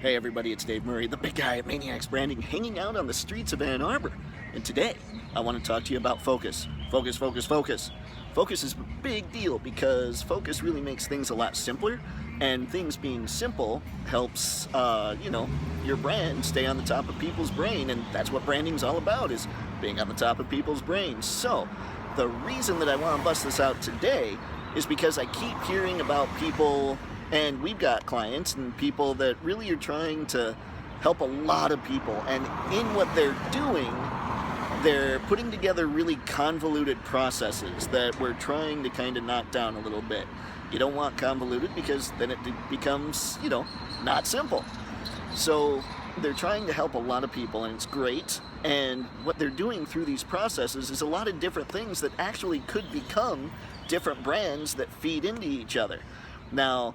Hey everybody, it's Dave Murray, the big guy at Mayniax Branding, hanging out on the streets of Ann Arbor. And today, I want to talk to you about focus. Focus, focus, focus. Focus is a big deal because focus really makes things a lot simpler, and things being simple helps, your brand stay on the top of people's brain, and that's what branding's all about, is being on the top of people's brains. So, the reason that I want to bust this out today is because I keep hearing about people, and we've got clients and people that really are trying to help a lot of people, and in what they're doing, they're putting together really convoluted processes that we're trying to kind of knock down a little bit. You don't want convoluted because then it becomes, not simple. So they're trying to help a lot of people, and it's great. And what they're doing through these processes is a lot of different things that actually could become different brands that feed into each other. Now,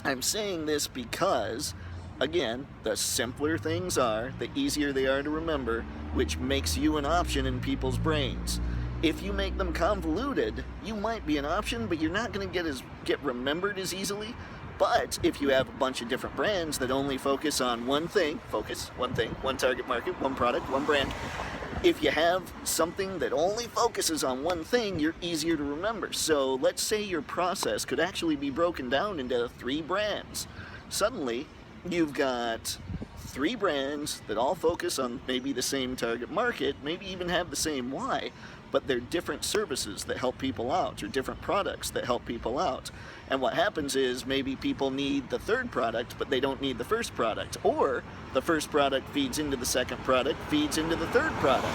I'm saying this because, again, the simpler things are, the easier they are to remember, which makes you an option in people's brains. If you make them convoluted, you might be an option, but you're not going to get remembered as easily. But if you have a bunch of different brands that only focus on one thing, one target market, one product, one brand, if you have something that only focuses on one thing, you're easier to remember. So let's say your process could actually be broken down into 3 brands. Suddenly, you've got 3 brands that all focus on maybe the same target market, maybe even have the same why, but they're different services that help people out, or different products that help people out. And what happens is maybe people need the 3rd product, but they don't need the 1st product. Or the 1st product feeds into the 2nd product, feeds into the 3rd product.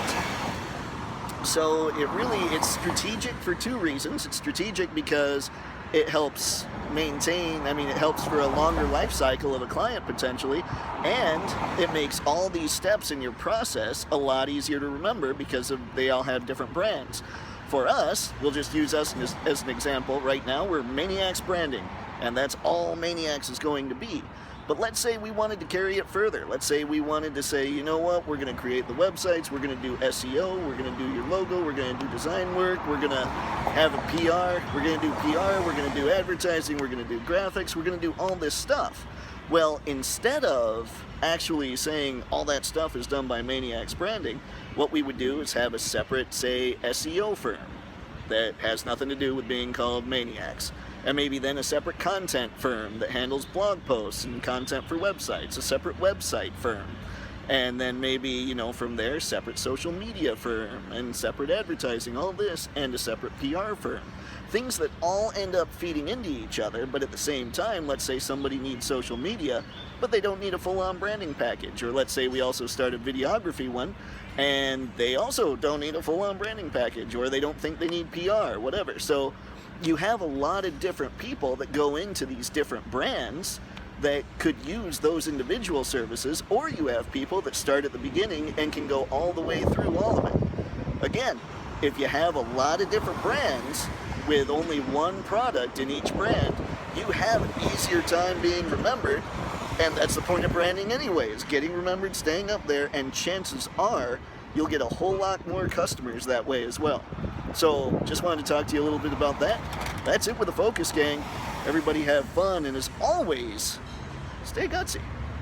So it's strategic for 2 reasons. It's strategic because it helps it helps for a longer life cycle of a client potentially, and it makes all these steps in your process a lot easier to remember because they all have different brands. For us, we'll just use us as an example. Right now, we're Mayniax Branding, and that's all Mayniax is going to be. But let's say we wanted to carry it further. Let's say we wanted to say, you know what, we're going to create the websites, we're going to do SEO, we're going to do your logo, we're going to do design work, we're going to have a PR, we're going to do PR, we're going to do advertising, we're going to do graphics, we're going to do all this stuff. Well, instead of actually saying all that stuff is done by Mayniax Branding, what we would do is have a separate, say, SEO firm that has nothing to do with being called Mayniax. And maybe then a separate content firm that handles blog posts and content for websites, a separate website firm. And then maybe, from there, separate social media firm and separate advertising, all this, and a separate PR firm. Things that all end up feeding into each other, but at the same time, let's say somebody needs social media, but they don't need a full-on branding package. Or let's say we also start a videography one, and they also don't need a full-on branding package, or they don't think they need PR, whatever. So you have a lot of different people that go into these different brands that could use those individual services, or you have people that start at the beginning and can go all the way through all of it. Again, if you have a lot of different brands with only one product in each brand, you have an easier time being remembered, and that's the point of branding anyway, is getting remembered, staying up there, and chances are you'll get a whole lot more customers that way as well. So, just wanted to talk to you a little bit about that. That's it with the Focus Gang. Everybody have fun, and as always, stay gutsy.